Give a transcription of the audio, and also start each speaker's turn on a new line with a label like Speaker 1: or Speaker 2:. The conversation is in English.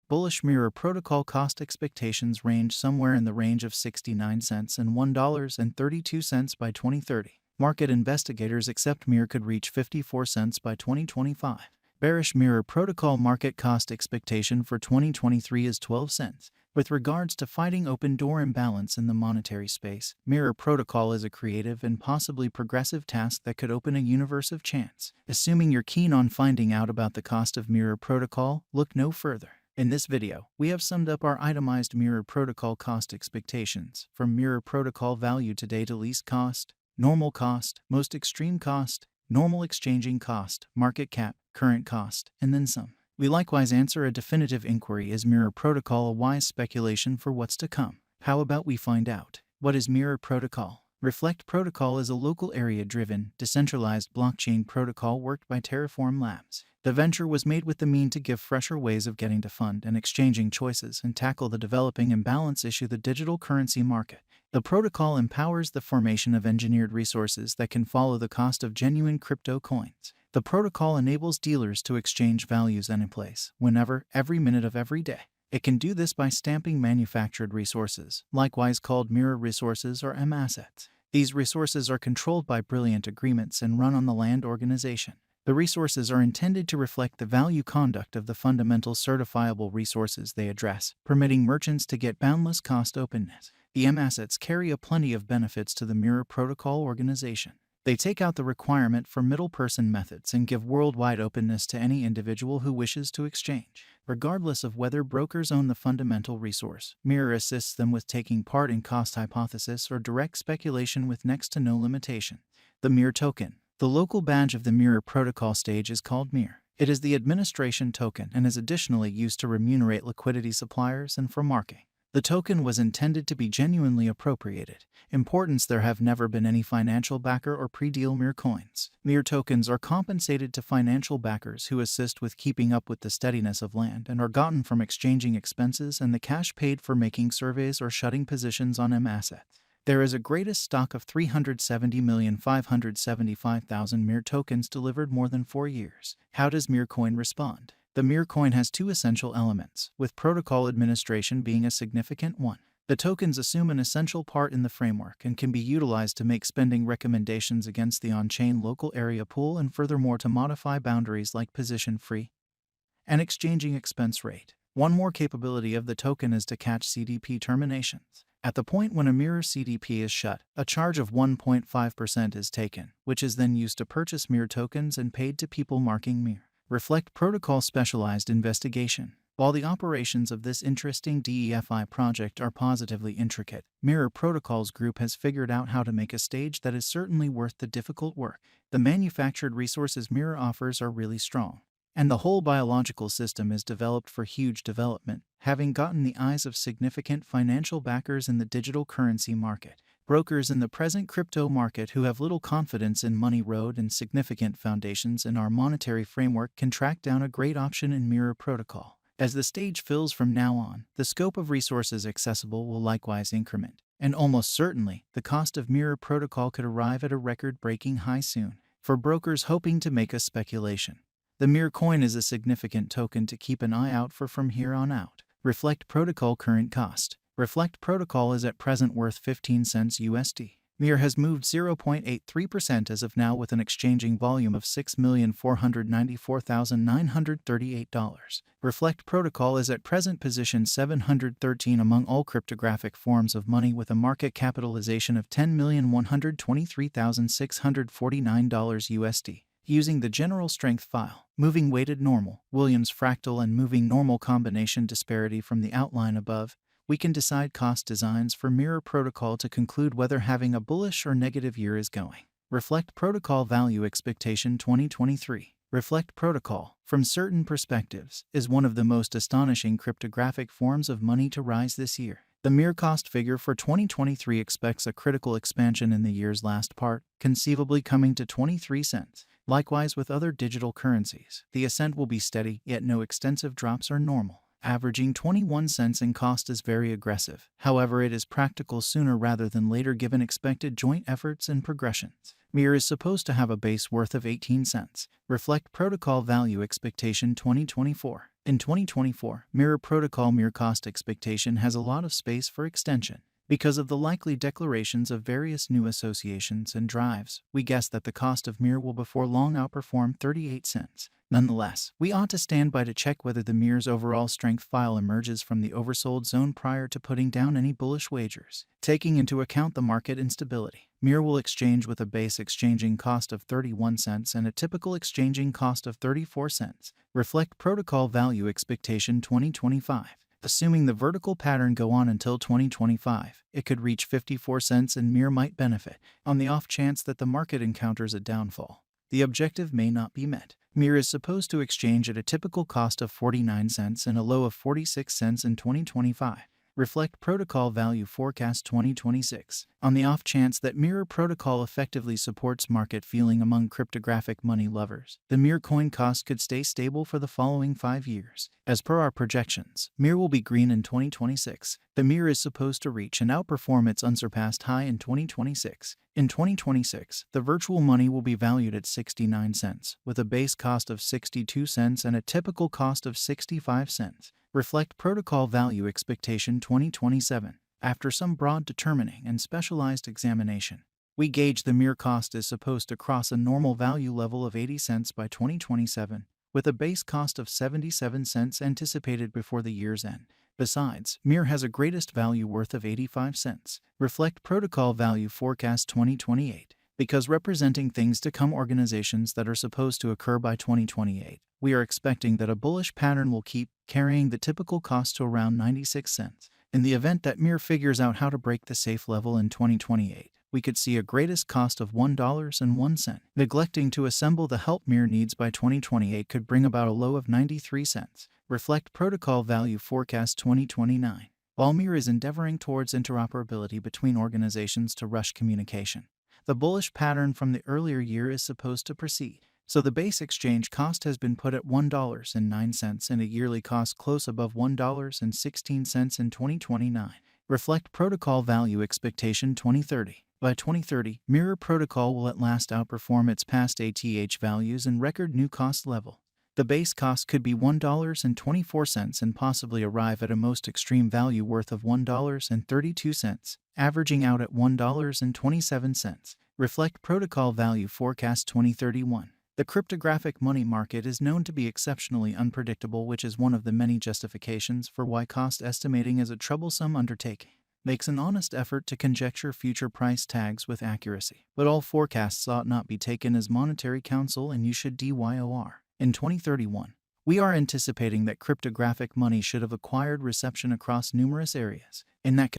Speaker 1: Bullish MIR Protocol cost expectations range somewhere in the range of 69 cents and $1.32 by 2030. Market investigators accept MIR could reach 54 cents by 2025. Bearish MIR Protocol market cost expectation for 2023 is 12 cents. With regards to fighting open door imbalance in the monetary space, MIR Protocol is a creative and possibly progressive task that could open a universe of chance. Assuming you're keen on finding out about the cost of MIR Protocol, look no further. In this video, we have summed up our itemized MIR Protocol cost expectations, from MIR Protocol value today to least cost, normal cost, most extreme cost, normal exchanging cost, market cap, current cost, and then some. We likewise answer a definitive inquiry: is MIR Protocol a wise speculation for what's to come? How about we find out? What is MIR Protocol? Reflect Protocol is a local area-driven, decentralized blockchain protocol worked by Terraform Labs. The venture was made with the mean to give fresher ways of getting to fund and exchanging choices and tackle the developing imbalance issue, the digital currency market. The protocol empowers the formation of engineered resources that can follow the cost of genuine crypto coins. The protocol enables dealers to exchange values any place, whenever, every minute of every day. It can do this by stamping manufactured resources, likewise called mirror resources or M assets. These resources are controlled by brilliant agreements and run on the land organization. The resources are intended to reflect the value conduct of the fundamental certifiable resources they address, permitting merchants to get boundless cost openness. The M assets carry a plenty of benefits to the MIR Protocol organization. They take out the requirement for middle-person methods and give worldwide openness to any individual who wishes to exchange. Regardless of whether brokers own the fundamental resource, MIR assists them with taking part in cost hypothesis or direct speculation with next to no limitation. The MIR token. The local badge of the MIR Protocol stage is called MIR. It is the administration token and is additionally used to remunerate liquidity suppliers and for marking. The token was intended to be genuinely appropriated. Importance: there have never been any financial backer or pre-deal MIR coins. MIR tokens are compensated to financial backers who assist with keeping up with the steadiness of land and are gotten from exchanging expenses and the cash paid for making surveys or shutting positions on M assets. There is a greatest stock of 370,575,000 MIR tokens delivered more than 4 years. How does MIR coin respond? The MIR coin has two essential elements, with protocol administration being a significant one. The tokens assume an essential part in the framework and can be utilized to make spending recommendations against the on-chain local area pool and furthermore to modify boundaries like position free and exchanging expense rate. One more capability of the token is to catch CDP terminations. At the point when a MIR CDP is shut, a charge of 1.5% is taken, which is then used to purchase MIR tokens and paid to people marking MIR. Reflect Protocol specialized investigation. While the operations of this interesting DeFi project are positively intricate, MIR Protocols Group has figured out how to make a stage that is certainly worth the difficult work. The manufactured resources MIR offers are really strong, and the whole biological system is developed for huge development, having gotten the eyes of significant financial backers in the digital currency market. Brokers in the present crypto market who have little confidence in Money Road and significant foundations in our monetary framework can track down a great option in MIR Protocol. As the stage fills from now on, the scope of resources accessible will likewise increment, and almost certainly, the cost of MIR Protocol could arrive at a record-breaking high soon. For brokers hoping to make a speculation, the MIR coin is a significant token to keep an eye out for from here on out. Reflect Protocol current cost. Reflect Protocol is at present worth 15 cents USD. MIR has moved 0.83% as of now with an exchanging volume of $6,494,938. Reflect Protocol is at present position 713 among all cryptographic forms of money with a market capitalization of $10,123,649 USD. Using the general strength file, moving weighted normal, Williams fractal and moving normal combination disparity from the outline above, we can decide cost designs for MIR Protocol to conclude whether having a bullish or negative year is going. Reflect Protocol value expectation 2023. Reflect Protocol, from certain perspectives, is one of the most astonishing cryptographic forms of money to rise this year. The MIR cost figure for 2023 expects a critical expansion in the year's last part, conceivably coming to 23 cents. Likewise with other digital currencies, the ascent will be steady, yet no extensive drops are normal. Averaging 21 cents in cost is very aggressive. However, it is practical sooner rather than later given expected joint efforts and progressions. MIR is supposed to have a base worth of 18 cents. Reflect Protocol value expectation 2024. In 2024, Mirror Protocol MIR cost expectation has a lot of space for extension. Because of the likely declarations of various new associations and drives, we guess that the cost of MIR will before long outperform 38 cents. Nonetheless, we ought to stand by to check whether the MIR's overall strength file emerges from the oversold zone prior to putting down any bullish wagers. Taking into account the market instability, MIR will exchange with a base exchanging cost of 31 cents and a typical exchanging cost of 34 cents. Reflect protocol value expectation 2025. Assuming the vertical pattern go on until 2025, it could reach 54 cents and MIR might benefit, on the off chance that the market encounters a downfall. The objective may not be met. MIR is supposed to exchange at a typical cost of 49 cents and a low of 46 cents in 2025. Reflect protocol value forecast 2026. On the off chance that MIR protocol effectively supports market feeling among cryptographic money lovers, the MIR coin cost could stay stable for the following 5 years. As per our projections, MIR will be green in 2026. The MIR is supposed to reach and outperform its unsurpassed high in 2026. In 2026, the virtual money will be valued at 69 cents, with a base cost of 62 cents and a typical cost of 65 cents. Reflect protocol value expectation 2027. After some broad determining and specialized examination, we gauge the MIR cost is supposed to cross a normal value level of 80 cents by 2027, with a base cost of 77 cents anticipated before the year's end. Besides, MIR has a greatest value worth of 85 cents. Reflect protocol value forecast 2028. Because representing things to come organizations that are supposed to occur by 2028, we are expecting that a bullish pattern will keep carrying the typical cost to around 96 cents. In the event that MIR figures out how to break the safe level in 2028, we could see a greatest cost of $1.01. Neglecting to assemble the help MIR needs by 2028 could bring about a low of 93 cents. Reflect protocol value forecast 2029. While MIR is endeavoring towards interoperability between organizations to rush communication, the bullish pattern from the earlier year is supposed to proceed. So the base exchange cost has been put at $1.09 and a yearly cost close above $1.16 in 2029. Reflect protocol value expectation 2030. By 2030, MIR protocol will at last outperform its past ATH values and record new cost level. The base cost could be $1.24 and possibly arrive at a most extreme value worth of $1.32, averaging out at $1.27. Reflect protocol value forecast 2031. The cryptographic money market is known to be exceptionally unpredictable, which is one of the many justifications for why cost estimating is a troublesome undertaking. Makes an honest effort to conjecture future price tags with accuracy, but all forecasts ought not be taken as monetary counsel and you should DYOR. In 2031, we are anticipating that cryptographic money should have acquired reception across numerous areas. In that